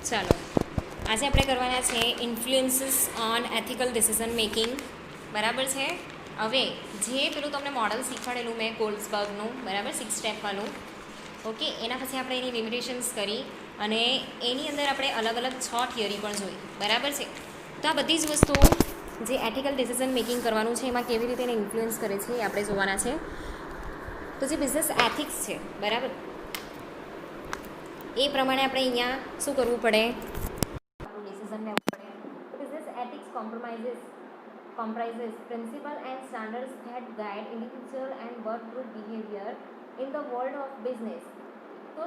ચાલો આજે આપણે કરવાના છે ઇન્ફ્લુઅન્સીસ ઓન એથિકલ ડિસિઝન મેકિંગ. બરાબર છે. હવે જે પેલું તમને મોડલ શીખવાડેલું મેં કોલ્સબર્ગનું, બરાબર, 6 સ્ટેપવાળું, ઓકે, એના પછી આપણે એની લિમિટેશન્સ કરી અને એની અંદર આપણે અલગ અલગ 6 થિયરી પણ જોઈ. બરાબર છે. તો આ બધી જ વસ્તુઓ જે એથિકલ ડિસિઝન મેકિંગ કરવાનું છે એમાં કેવી રીતે એને ઇન્ફ્લુઅન્સ કરે છે એ આપણે જોવાના છે. તો જે બિઝનેસ એથિક્સ છે, બરાબર, એ પ્રમાણે આપણે અહીંયા શું કરવું પડે, ડિસિઝન લેવું પડે. Business ethics comprises principles and standards that guide individual and work group behavior in the world of business. તો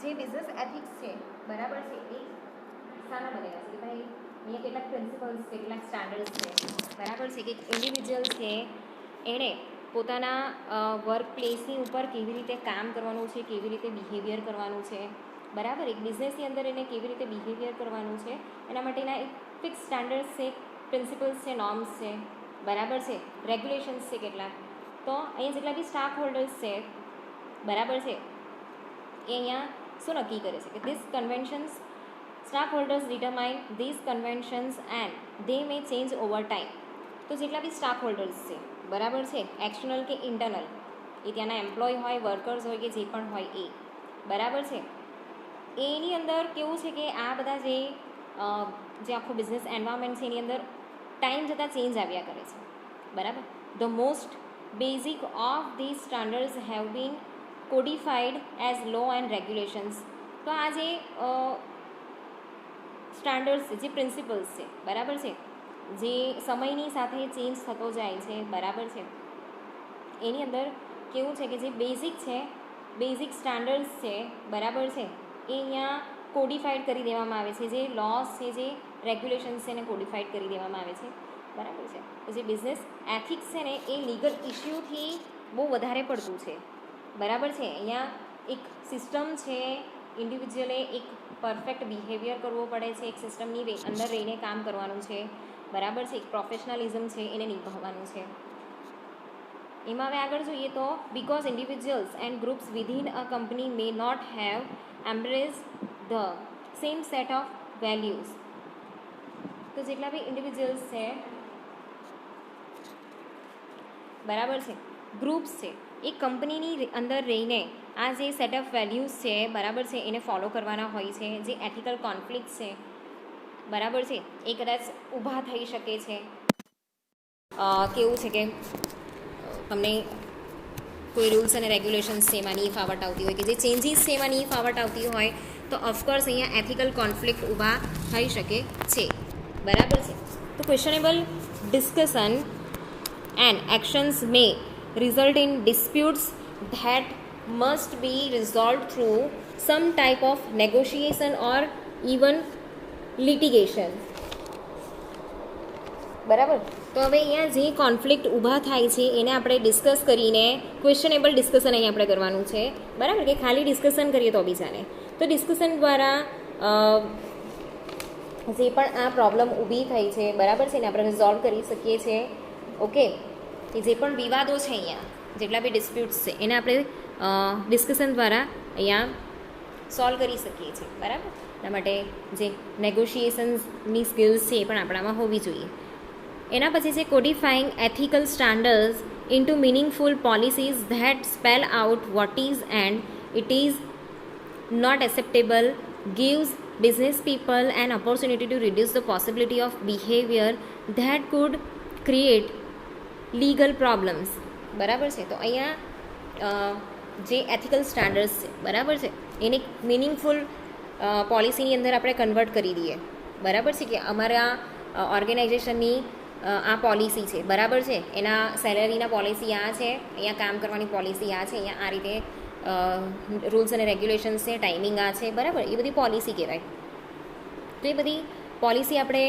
જે બિઝનેસ એથિક્સ છે, બરાબર છે, એ શાના બનેલા છે કે ભાઈ અહીંયા કેટલાક પ્રિન્સિપલ્સ છે, કેટલાક સ્ટાન્ડર્ડ્સ છે, બરાબર છે, કે ઇન્ડિવિજ્યુઅલ છે એણે પોતાના વર્ક પ્લેસની ઉપર કેવી રીતે કામ કરવાનું છે, કેવી રીતે બિહેવિયર કરવાનું છે, બરાબર, એક બિઝનેસની અંદર એને કેવી રીતે બિહેવિયર કરવાનું છે, એના માટેના એક ફિક્સ સ્ટાન્ડર્ડ્સ છે, પ્રિન્સિપલ્સ છે, નોર્મ્સ છે, બરાબર છે, રેગ્યુલેશન્સ છે કેટલાક. તો અહીંયા જેટલા બી સ્ટાફ હોલ્ડર્સ છે, બરાબર છે, એ અહીંયા શું નક્કી કરે છે કે this conventions, staff holders determine this conventions and they may change over time. તો જેટલા બી સ્ટાફ હોલ્ડર્સ છે, બરાબર છે, એક્સટર્નલ કે ઇન્ટરનલ, એ ત્યાંના એમ્પ્લોય હોય, વર્કર્સ હોય કે જે પણ હોય એ, બરાબર છે, એની અંદર કેવું છે કે આ બધા જે આખો બિઝનેસ એન્વાયરમેન્ટ છે એની અંદર ટાઈમ જતાં ચેન્જ આવ્યા કરે છે, બરાબર. The most basic of this standards have been codified as law and regulations. તો આ જે સ્ટાન્ડર્ડ્સ છે, જે પ્રિન્સિપલ્સ છે, બરાબર છે, જે સમયની સાથે ચેન્જ થતો જાય છે, બરાબર છે, એની અંદર કેવું છે કે જે બેઝિક છે, બેઝિક સ્ટાન્ડર્ડ્સ છે, બરાબર છે, એ અહીંયા કોડિફાઈડ કરી દેવામાં આવે છે. જે લોસ છે, જે રેગ્યુલેશન્સ છે એને કોડિફાઈડ કરી દેવામાં આવે છે, બરાબર છે. તો જે બિઝનેસ એથિક્સ છે ને એ લીગલ ઇશ્યુથી બહુ વધારે પડતું છે, બરાબર છે. અહીંયા એક સિસ્ટમ છે, ઇન્ડિવિજ્યુઅલે એક પરફેક્ટ બિહેવિયર કરવો પડે છે, એક સિસ્ટમની અંદર રહીને કામ કરવાનું છે, બરાબર છે, એક પ્રોફેશનલિઝમ છે એને નિભાવવાનું છે. એમાં હવે આગળ જોઈએ તો because individuals and groups within a company may not have embrace the same set of values. તો જેટલા બી ઇન્ડિવિજ્યુઅલ્સ છે, બરાબર છે, ગ્રુપ્સ છે, એ કંપનીની અંદર રહીને આ જે સેટ ઓફ વેલ્યુઝ છે, બરાબર છે, એને ફોલો કરવાના હોય છે. જે એથિકલ કોન્ફ્લિક્ટ છે, બરાબર છે, એ કદાચ ઊભા થઈ શકે છે. કેવું છે કે તમને કોઈ રૂલ્સ અને રેગ્યુલેશન્સ છે એમાં નહીં ફાવટ આવતી હોય, કે જે ચેન્જીસ છે એમાં નહીં ફાવટ આવતી હોય, તો ઓફકોર્સ અહીંયા એથિકલ કોન્ફ્લિક્ટ ઊભા થઈ શકે છે, બરાબર છે. તો questionable discussion and actions may result in disputes that must be resolve through some type of negotiation or even litigation, બરાબર. તો હવે અહીંયા જે કોન્ફ્લિક્ટ ઊભા થાય છે એને આપણે ડિસ્કસ કરીને, ક્વેશ્ચનેબલ ડિસ્કશન અહીંયા આપણે કરવાનું છે, બરાબર, કે ખાલી ડિસ્કશન કરીએ તો બી ચાલે. તો ડિસ્કશન દ્વારા જે પણ આ પ્રોબ્લેમ ઊભી થઈ છે, બરાબર છે, ને આપણે રિઝોલ્વ કરી શકીએ છીએ. ઓકે, કે જે પણ વિવાદો છે અહીંયા, જેટલા બી ડિસ્પ્યુટ્સ છે એને આપણે ડિસ્કશન દ્વારા અહીંયા સોલ્વ કરી શકીએ છીએ, બરાબર. એના માટે જે નેગોશિએશન્સની સ્કિલ્સ છે એ પણ આપણામાં હોવી જોઈએ. એના પછી છે codifying ethical standards into meaningful policies that spell out what is and it is not acceptable, gives business people an opportunity to reduce the possibility of behavior that could create legal problems, બરાબર છે. તો અહીંયા જે ethical standards છે, બરાબર છે, એને meaningful પોલિસીની અંદર આપણે કન્વર્ટ કરી દઈએ, બરાબર છે, કે અમારા ઓર્ગેનાઇઝેશનની આ પોલિસી છે, બરાબર છે, એના સેલરીના પોલિસી આ છે, અહીંયા કામ કરવાની પોલિસી આ છે, અહીંયા આ રીતે રૂલ્સ અને રેગ્યુલેશન્સ છે, ટાઈમિંગ આ છે, બરાબર, એ બધી પોલિસી કહેવાય. તો એ બધી પોલિસી આપણે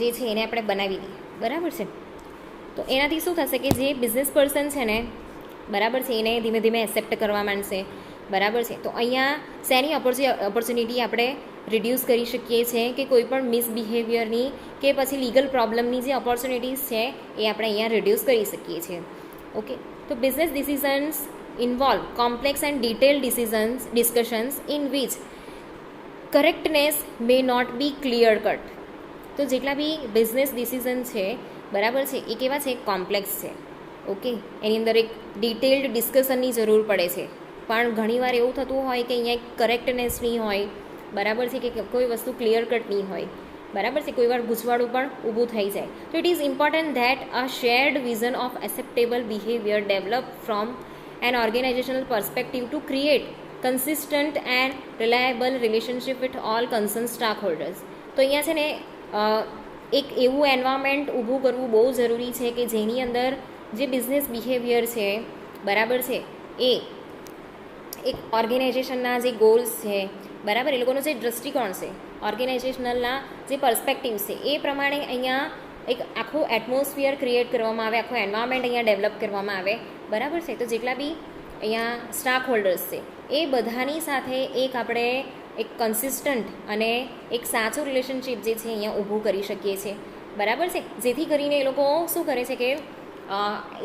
જે છે એને આપણે બનાવી દઈએ, બરાબર છે. તો એનાથી શું થશે કે જે બિઝનેસ પર્સન છે ને, બરાબર છે, એને ધીમે ધીમે એક્સેપ્ટ કરવા માંડશે, બરાબર છે. તો અહીંયા શેની ઓપોર્ચ્યુનિટી આપણે રિડ્યુસ કરી શકીએ છીએ કે કોઈ પણ મિસબિહેવિયરની કે પછી લીગલ પ્રોબ્લેમની જે ઓપોર્ચ્યુનિટીઝ છે એ આપણે અહીંયા રિડ્યુસ કરી શકીએ છીએ. ઓકે, તો business decisions involve complex and detailed discussions in which correctness may not be clear cut. તો જેટલા બી બિઝનેસ ડિસિઝન છે બરાબર છે એ કેવા છે, કોમ્પ્લેક્સ છે. ઓકે, એની અંદર એક ડિટેલ્ડ ડિસ્કશનની જરૂર પડે છે. પણ ઘણીવાર એવું થતું હોય કે અહીંયા એક કરેક્ટનેસ નહીં હોય, બરાબર છે, કે કોઈ વસ્તુ ક્લિયર કટ નહીં હોય, બરાબર છે, કોઈ વાર ગૂંચવાડું પણ ઊભું થઈ જાય. તો it is important that a shared vision of acceptable behaviour develop from an organisational perspective to create consistent and reliable relationship with all concern stakeholders. તો અહીંયા છે ને એક એવું એન્વાયરમેન્ટ ઊભું કરવું બહુ જરૂરી છે કે જેની અંદર જે બિઝનેસ બિહેવિયર છે બરાબર છે એ એક ઓર્ગેનાઇઝેશનના જે ગોલ્સ છે બરાબર, એ લોકોનો જે દૃષ્ટિકોણ છે, ઓર્ગેનાઇઝેશનલના જે પર્સપેક્ટિવ છે એ પ્રમાણે અહીંયા એક આખું એટમોસ્ફિયર ક્રિએટ કરવામાં આવે, આખું એન્વાયરમેન્ટ અહીંયા ડેવલપ કરવામાં આવે, બરાબર છે. તો જેટલા બી અહીંયા સ્ટાક હોલ્ડર્સ છે એ બધાની સાથે એક આપણે એક કન્સિસ્ટન્ટ અને એક સાચું રિલેશનશિપ જે છે અહીંયા ઊભું કરી શકીએ છીએ, બરાબર છે. જેથી કરીને એ લોકો શું કરે છે કે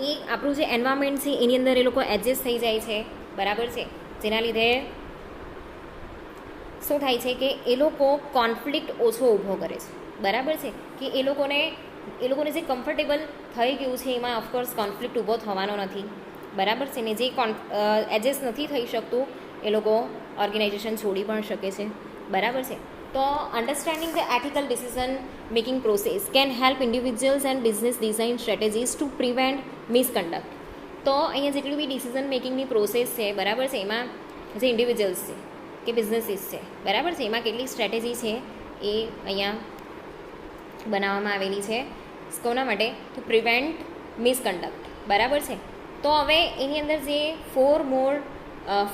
એ આપણું જે એન્વાયરમેન્ટ છે એની અંદર એ લોકો એડજસ્ટ થઈ જાય છે, બરાબર છે. જેના લીધે શું થાય છે કે એ લોકો કોન્ફ્લિક્ટ ઓછો ઊભો કરે છે, બરાબર છે, કે એ લોકોને જે કમ્ફર્ટેબલ થઈ ગયું છે એમાં ઓફકોર્સ કોન્ફ્લિક્ટ ઊભો થવાનો નથી, બરાબર છે. ને જે એડજસ્ટ નથી થઈ શકતું એ લોકો ઓર્ગેનાઇઝેશન છોડી પણ શકે છે, બરાબર છે. તો understanding the ethical decision making process can help individuals and business design strategies to prevent misconduct. તો અહીંયા જેટલું બી ડિસિઝન મેકિંગની પ્રોસેસ છે બરાબર છે, એમાં જે ઇન્ડિવિજ્યુઅલ્સ છે કે બિઝનેસીસ છે બરાબર છે, એમાં કેટલી સ્ટ્રેટેજી છે એ અહીંયા બનાવવામાં આવેલી છે કોના માટે, ટુ પ્રિવેન્ટ મિસકન્ડક્ટ, બરાબર છે. તો હવે એની અંદર જે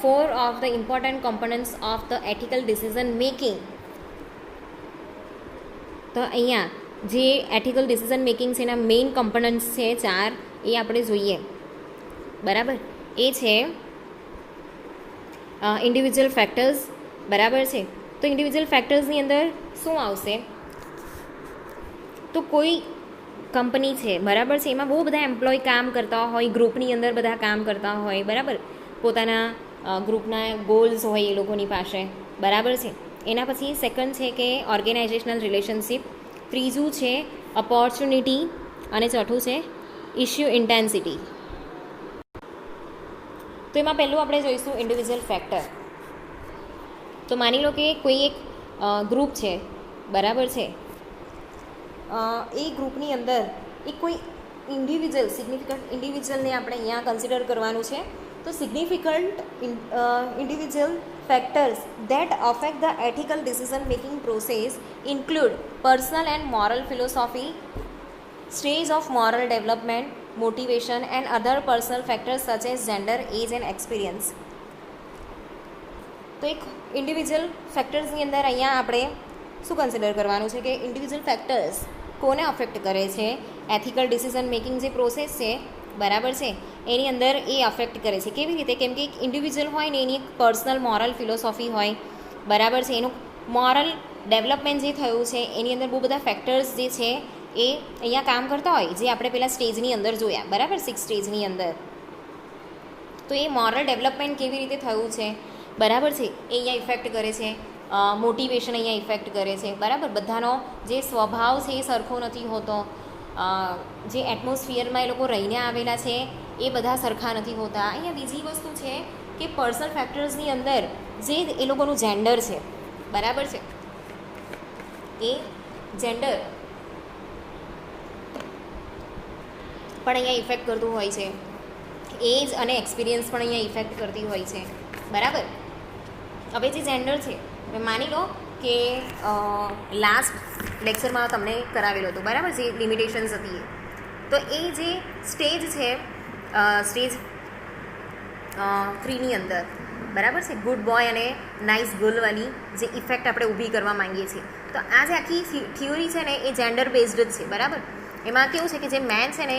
four of the important components of the ethical decision making, તો અહીંયા જે એથિકલ ડિસિઝન મેકિંગ છે એના મેઇન કમ્પોનન્ટ્સ છે 4, એ આપણે જોઈએ, બરાબર. એ છે ઇન્ડિવિજ્યુઅલ ફેક્ટર્સ, બરાબર છે. તો ઇન્ડિવિજ્યુઅલ ફેક્ટર્સની અંદર શું આવશે, તો કોઈ કંપની છે બરાબર છે, એમાં બહુ બધા એમ્પ્લોય કામ કરતા હોય, ગ્રુપની અંદર બધા કામ કરતા હોય, બરાબર, પોતાના ગ્રુપના ગોલ્સ હોય એ લોકોની પાસે, બરાબર છે. એના પછી સેકન્ડ છે કે ઓર્ગેનાઇઝેશનલ રિલેશનશિપ, ત્રીજું છે ઓપોર્ચ્યુનિટી અને ચોથું છે ઇશ્યુ ઇન્ટેન્સિટી. તો એમાં પહેલું આપણે જોઈશું ઇન્ડિવિજ્યુઅલ ફેક્ટર. તો માની લો કે કોઈ એક ગ્રુપ છે બરાબર છે, એ ગ્રુપની અંદર એક કોઈ સિગ્નિફિકન્ટ ઇન્ડિવિજ્યુઅલને આપણે અહીંયા કન્સિડર કરવાનું છે. તો significant individual factors that affect the ethical decision making process include personal and moral philosophy, stage of moral development, motivation and other personal factors such as gender, age and experience. તો એક individual ફેક્ટર્સની અંદર અહીંયા આપણે શું consider કરવાનું છે કે individual factors કોને અફેક્ટ કરે છે, એથિકલ ડિસિઝન મેકિંગ જે પ્રોસેસ છે બરાબર છે એની અંદર એ અફેક્ટ કરે છે. કેવી રીતે, કેમ કે એક ઇન્ડિવિજ્યુઅલ હોય ને એની એક પર્સનલ મોરલ ફિલોસોફી હોય, બરાબર છે, એનું મોરલ ડેવલપમેન્ટ જે થયું છે એની અંદર બહુ બધા ફેક્ટર્સ જે છે એ અહીંયા કામ કરતા હોય, જે આપણે પહેલાં સ્ટેજની અંદર જોયા, બરાબર, 6 સ્ટેજની અંદર. તો એ મોરલ ડેવલપમેન્ટ કેવી રીતે થયું છે બરાબર છે એ અહીંયા ઇફેક્ટ કરે છે. મોટિવેશન અહીંયા ઇફેક્ટ કરે છે, બરાબર. બધાનો જે સ્વભાવ છે એ સરખો નથી હોતો, જે એટમોસ્ફિયરમાં એ લોકો રહીને આવેલા છે એ બધા સરખા નથી હોતા. અહીંયા બીજી વસ્તુ છે કે પર્સનલ ફેક્ટર્સની અંદર જે એ લોકોનું જેન્ડર છે બરાબર છે, એ જેન્ડર પણ અહીંયા ઇફેક્ટ કરતું હોય છે, એજ અને એક્સપિરિયન્સ પણ અહીંયા ઇફેક્ટ કરતી હોય છે, બરાબર. હવે જે જેન્ડર છે માની લો કે લાસ્ટ લેક્ચરમાં તમને કરાવેલો હતો, બરાબર, જે લિમિટેશન્સ હતી તો એ જે સ્ટેજ છે સ્ટેજ 3ની અંદર બરાબર છે, ગુડ બોય અને નાઇસ ગર્લવાળી જે ઇફેક્ટ આપણે ઊભી કરવા માંગીએ છીએ. તો આ જે આખી થિયોરી છે ને એ જેન્ડર બેઝડ જ છે, બરાબર. એમાં કેવું છે કે જે મેન છે ને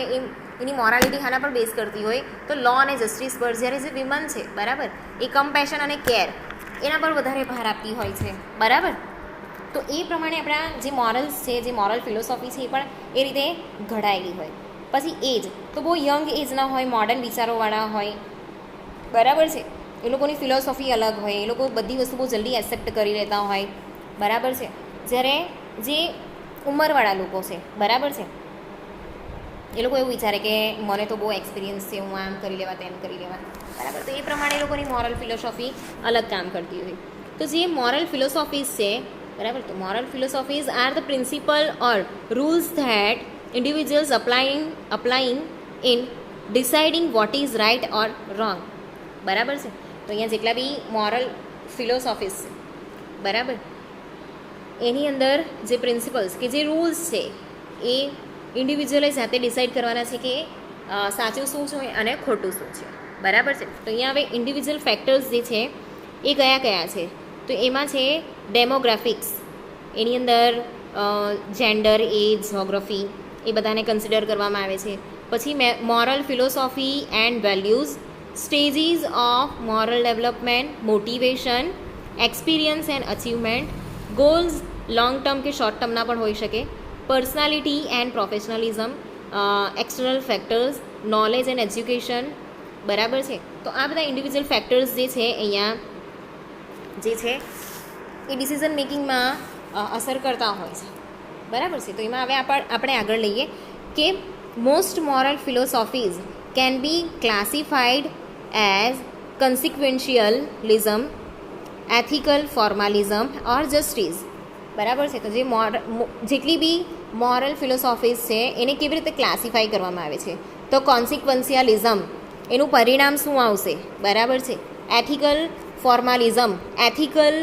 એની મોરાલિટી આના પર બેઝ કરતી હોય, તો લો અને જસ્ટિસ પર, જ્યારે જે વિમન છે બરાબર એ કમ્પેશન અને કેર એના પર વધારે ભાર આપતી હોય છે, બરાબર. તો એ પ્રમાણે આપણા જે મોરલ્સ છે, જે મોરલ ફિલોસોફી છે એ પણ એ રીતે ઘડાયેલી હોય. પછી એજ તો બહુ યંગ એજના હોય, મોડર્ન વિચારોવાળા હોય, બરાબર છે. એ લોકોની ફિલોસોફી અલગ હોય, એ લોકો બધી વસ્તુ બહુ જલ્દી એક્સેપ્ટ કરી લેતા હોય, બરાબર છે. જ્યારે જે ઉંમરવાળા લોકો છે, બરાબર છે, એ લોકો એવું વિચારે કે મને તો બહુ એક્સપિરિયન્સ છે, હું આમ કરી લેવા તેમ કરી લેવા, બરાબર. તો એ પ્રમાણે એ લોકોની મોરલ ફિલોસોફી અલગ કામ કરતી હોય. તો જે મોરલ ફિલોસોફીઝ છે, બરાબર, તો moral philosophies are the principle or rules that individuals applying in deciding what is right or wrong, બરાબર છે. તો અહીંયા જેટલા બી મોરલ ફિલોસોફીઝ છે, બરાબર, એની અંદર જે પ્રિન્સિપલ્સ કે જે રૂલ્સ છે એ ઇન્ડિવિજ્યુઅલે જાતે ડિસાઇડ કરવાના છે કે સાચું શું છે અને ખોટું શું છે, બરાબર છે. તો અહીંયા હવે ઇન્ડિવિજ્યુઅલ ફેક્ટર્સ જે છે એ કયા કયા છે, તો એમાં છે ડેમોગ્રાફિક્સ, એની અંદર જેન્ડર, એજ, જોગ્રાફી, એ બધાને કન્સિડર કરવામાં આવે છે. પછી moral philosophy and values, stages of moral development, motivation, experience and achievement, goals long term કે શોર્ટ ટર્મના પણ હોઈ શકે, personality and professionalism, external factors, knowledge and education, બરાબર છે. તો આ બધા ઇન્ડિવિજ્યુઅલ ફેક્ટર્સ જે છે અહીંયા જે છે એ ડિસિઝન મેકિંગમાં અસર કરતા હોય છે, બરાબર છે. તો એમાં હવે આપણે આગળ લઈએ કે most moral philosophies can be classified as consequentialism, ethical formalism or justice, બરાબર છે. તો જે જેટલી બી મોરલ ફિલોસોફીઝ છે એને કેવી રીતે ક્લાસિફાઈ કરવામાં આવે છે, તો કોન્સિક્વન્શિયલિઝમ, એનું પરિણામ શું આવશે, બરાબર છે. એથિકલ ફોર્માલિઝમ, એથિકલ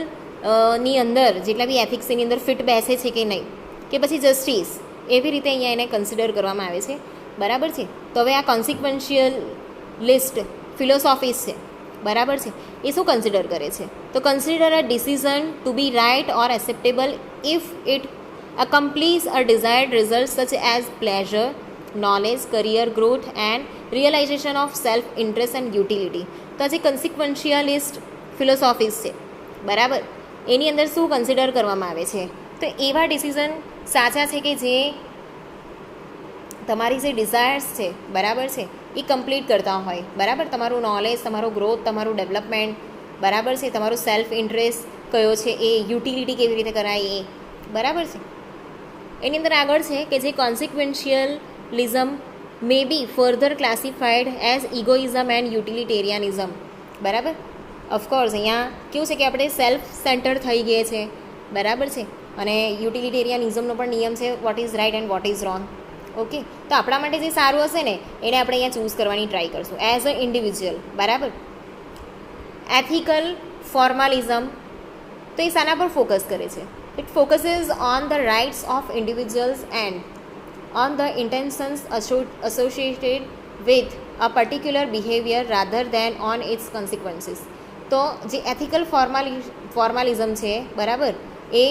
ની અંદર જેટલા બી એથિક્સ એની અંદર ફિટ બેસે છે કે નહીં, કે પછી જસ્ટિસ, એવી રીતે અહીંયા એને કન્સિડર કરવામાં આવે છે, બરાબર છે. તો હવે આ કોન્સિક્વન્શિયલિસ્ટ ફિલોસોફીઝ છે, બરાબર છે, એ શું કન્સિડર કરે છે, તો consider a decision to be right or acceptable if it accomplishes a desired result such as pleasure, knowledge, career growth and realization of self-interest and utility. તો આ જે કન્સિક્વન્શિયલિસ્ટ ફિલોસોફીઝ છે, બરાબર, એની અંદર શું કન્સિડર કરવામાં આવે છે, તો એવા ડિસિઝન સાચા છે કે જે તમારી જે ડિઝાયર્સ છે, બરાબર છે, એ કમ્પ્લીટ કરતા હોય, બરાબર. તમારું નોલેજ, તમારો ગ્રોથ, તમારું ડેવલપમેન્ટ, બરાબર છે, તમારું સેલ્ફ ઇન્ટરેસ્ટ કયો છે એ, યુટિલિટી કેવી રીતે કરાય એ, બરાબર છે. એની અંદર આગળ છે કે જે consequentialism may be further classified as egoism and utilitarianism, બરાબર. ઓફકોર્સ અહીંયા કેવું છે કે આપણે સેલ્ફ સેન્ટર થઈ ગયે છે, બરાબર છે, અને યુટિલિટેરિયનિઝમનો પણ નિયમ છે what is right and what is wrong, okay. તો આપણા માટે જે સારું હશે ને એને આપણે અહીંયા ચૂઝ કરવાની ટ્રાય કરશું એઝ અ ઇન્ડિવિજ્યુઅલ, બરાબર. એથિકલ ફોર્માલિઝમ, તો એ શાના પર ફોકસ કરે છે, it focuses on the rights of individuals and on the intentions associated with a particular behavior rather than on its consequences. તો જે એથિકલ ફોર્માલિઝમ છે, બરાબર, એ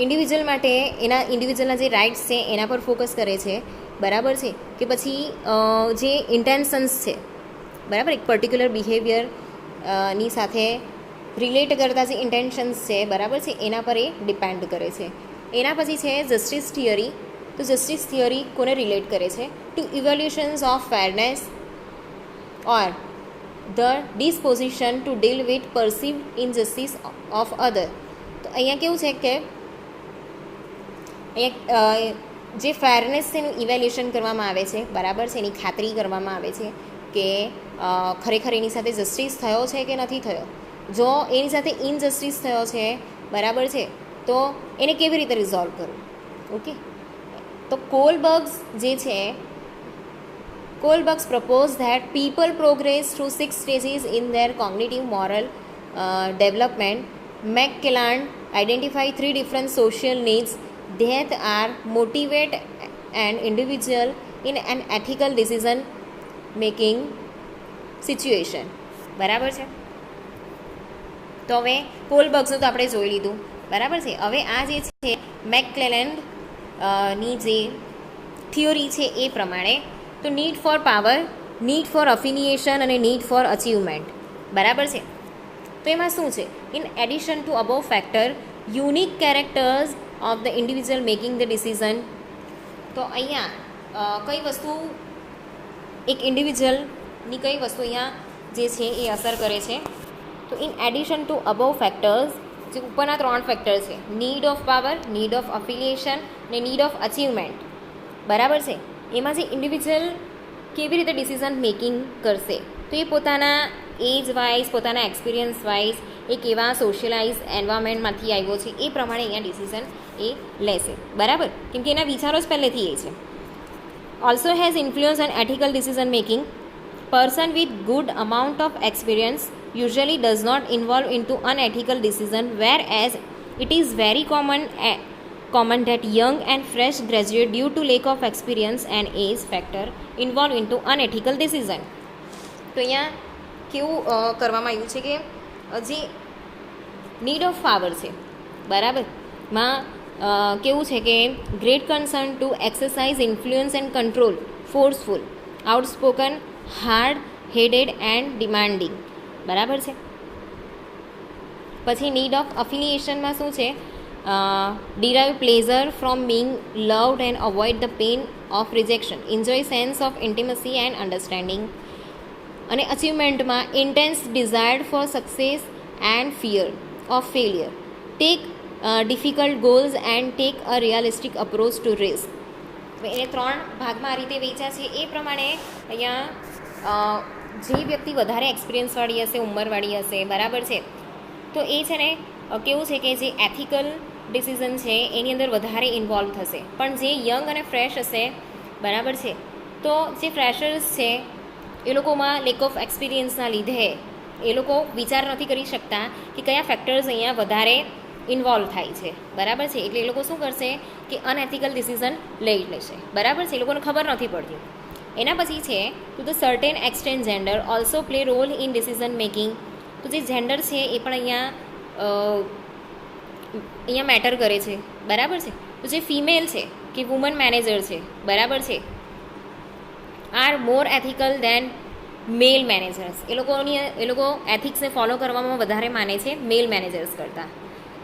ઇન્ડિવિજ્યુઅલ માટે એના ઇન્ડિવિજ્યુઅલના જે રાઇટ્સ છે એના પર ફોકસ કરે છે, બરાબર છે, કે પછી જે ઇન્ટેન્શન્સ છે, બરાબર, એક પર્ટિક્યુલર બિહેવિયર ની સાથે રિલેટ કરતા જે ઇન્ટેન્શન્સ છે, બરાબર છે, એના પર એ ડિપેન્ડ કરે છે. એના પછી છે જસ્ટિસ થિયરી. તો જસ્ટિસ થિયરી કોને રિલેટ કરે છે, to evolutions of fairness or the disposition to deal with perceived injustice of other. તો અહીંયા કેવું છે કે અહીંયા જે ફેરનેસ છે એનું ઇવેલ્યુશન કરવામાં આવે છે, બરાબર છે, એની ખાતરી કરવામાં આવે છે કે ખરેખર એની સાથે જસ્ટિસ થયો છે કે નથી થયો. જો એની સાથે ઇનજસ્ટિસ થયો છે, બરાબર છે, તો એને કેવી રીતે રિઝોલ્વ કરવું, ઓકે. તો કોલબર્ગ્સ જે છે, Kohlberg's propose that people progress through 6 stages in their cognitive moral development. McClelland identify 3 different social needs that are motivate an individual in an ethical decision making situation, બરાબર છે. તો હવે કોલબર્ગ્સનું તો આપણે જોઈ લીધું, બરાબર છે. હવે આ જે છે મેકક્લેલેન્ડ ની જે થિયોરી છે એ પ્રમાણે, તો need for power, need for affiliation અને નીડ ફોર અચીવમેન્ટ, બરાબર છે. તો એમાં શું છે, in addition two above factor unique characters of the individual making the decision. તો અહીંયા કઈ વસ્તુ એક ઇન્ડિવિજ્યુઅલની કઈ વસ્તુ અહીંયા જે છે એ અસર કરે છે. તો in addition to above factors, જે ઉપરના 3 ફેક્ટર છે, need of power, need of affiliation ને નીડ ઓફ અચીવમેન્ટ, બરાબર છે, એમાં જે ઇન્ડિવિજ્યુઅલ કેવી રીતે ડિસિઝન મેકિંગ કરશે, તો એ પોતાના એજ વાઇઝ, પોતાના એક્સપિરિયન્સ વાઇઝ, એ કેવા સોશિયલાઇઝ એન્વાયરમેન્ટમાંથી આવ્યો છે એ પ્રમાણે અહીંયા ડિસિઝન એ લેશે, બરાબર, કેમ કે એના વિચારો જ પહેલેથી એ છે. Also has influence and ethical decision making. Person with good amount of experience usually does not involve into unethical decision, whereas it is very common that young and fresh graduate due to lack of experience and age factor involve into unethical decision. તો અહીંયા કેવું કરવામાં આવ્યું છે કે જે need of power છે, બરાબર, માં કેવું છે કે great concern to exercise influence and control, forceful, outspoken, hard headed and demanding, બરાબર છે. પછી નીડ ઓફ અફિલિએશનમાં શું છે, derive pleasure from being loved and avoid the pain of rejection, enjoy sense of intimacy and understanding. અને અચીવમેન્ટમાં intense desire for success and fear of failure, take difficult goals and take a realistic approach to risk. એને 3 ભાગમાં આ રીતે વેચ્યા છે. એ પ્રમાણે અહીંયા જે વ્યક્તિ વધારે એક્સપિરિયન્સવાળી હશે, ઉંમરવાળી હશે, બરાબર છે, તો એ છે ને કેવું છે કે જે એથિકલ ડિસિઝન છે એની અંદર વધારે ઇન્વોલ્વ થશે. પણ જે યંગ અને ફ્રેશ હશે, બરાબર છે, તો જે ફ્રેશર્સ છે એ લોકોમાં લેક ઓફ એક્સપિરિયન્સના લીધે એ લોકો વિચાર નથી કરી શકતા કે કયા ફેક્ટર્સ અહીંયા વધારે ઇન્વોલ્વ થાય છે, બરાબર છે, એટલે એ લોકો શું કરશે કે અનએથિકલ ડિસિઝન લઈ લેશે, બરાબર છે, એ લોકોને ખબર નથી પડતી. એના પછી છે to the certain extent gender also play role in decision making. તો જે જેન્ડર છે એ પણ અહીંયા મેટર કરે છે, બરાબર છે. તો જે ફિમેલ છે કે વુમન મેનેજર છે, બરાબર છે, are more ethical than male managers. એ લોકો એથિક્સને ફોલો કરવામાં વધારે માને છે મેલ મેનેજર્સ કરતાં.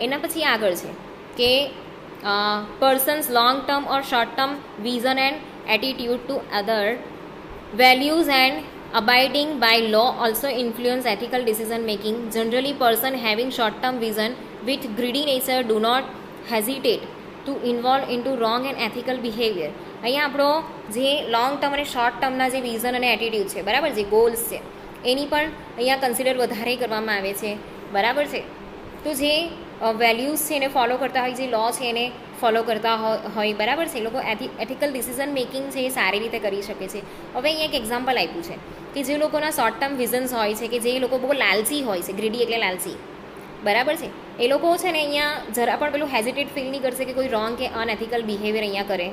એના પછી આગળ છે કે persons long term or short term vision and attitude to other values and abiding by law also influence ethical decision making. Generally person having short term vision with greedy nature do not hesitate to involve into wrong and ethical behavior. અહીંયા આપણો જે long term અને short ટર્મના જે vision અને attitude છે, બરાબર, જે goals છે એની પણ અહીંયા કન્સિડર વધારે કરવામાં આવે છે, બરાબર છે. તો જે વેલ્યુઝ છે એને ફોલો કરતા હોય, જે લો છે એને ફોલો કરતા હોય, બરાબર છે, એ લોકો એથિકલ ડિસિઝન મેકિંગ છે એ સારી રીતે કરી શકે છે. હવે અહીંયા એક એક્ઝામ્પલ આપ્યું છે કે જે લોકોના શોર્ટ ટર્મ વિઝન્સ હોય છે, કે જે લોકો બહુ લાલચી હોય છે, ગ્રીડી એટલે લાલચી, બરાબર છે, એ લોકો છે ને અહીંયા જરા પણ પેલું હેઝિટેટ ફીલ નહીં કરશે કે કોઈ રોંગ કે અનએથિકલ બિહેવિયર અહીંયા કરે,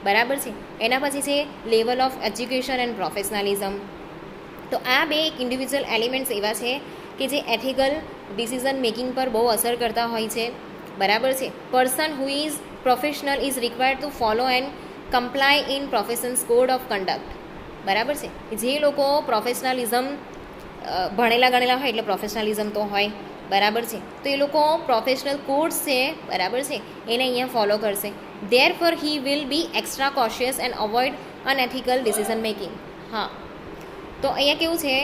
બરાબર છે. એના પછી છે level of education and professionalism. તો આ બે એક ઇન્ડિવિજ્યુઅલ એલિમેન્ટ્સ એવા છે કે જે એથિકલ ડિસિઝન મેકિંગ પર બહુ અસર કરતા હોય છે, બરાબર છે. Person who is professional is required to follow and comply in profession's code of conduct, બરાબર છે. જે લોકો પ્રોફેશનલિઝમ ભણેલા ગણેલા હોય એટલે પ્રોફેશનલિઝમ તો હોય, બરાબર છે, તો એ લોકો પ્રોફેશનલ કોડ્સ છે, બરાબર છે, એને અહીંયા ફોલો કરશે. Therefore he will be extra cautious and avoid unethical decision making. હા, તો અહીંયા કેવું છે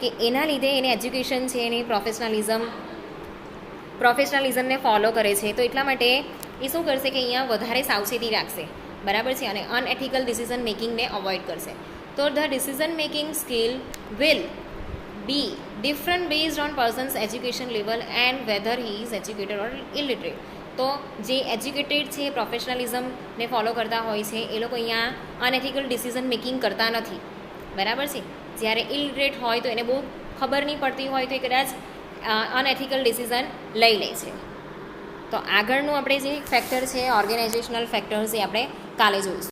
કે એના લીધે એને એજ્યુકેશન છે, એની પ્રોફેશનલિઝમને ફોલો કરે છે, તો એટલા માટે એ શું કરશે કે અહીંયા વધારે સાવચેતી રાખશે, બરાબર છે, અને અનએથિકલ ડિસિઝન મેકિંગને અવોઇડ કરશે. તો the decision making skill will be different based on person's education level and whether he is educated or illiterate. તો જે એજ્યુકેટેડ છે, પ્રોફેશનલિઝમને ફોલો કરતા હોય છે, એ લોકો અહીંયા અનએથિકલ ડિસિઝન મેકિંગ કરતા નથી, બરાબર છે. જ્યારે ઇલિટરેટ હોય તો એને બહુ ખબર નહીં પડતી હોય તો એ કદાચ અનએથિકલ ડિસિઝન લઈ લે છે. તો આગળનું આપણે જે ફેક્ટર છે ઓર્ગેનાઇઝેશનલ ફેક્ટર્સ એ આપણે કાલે જોઈશું.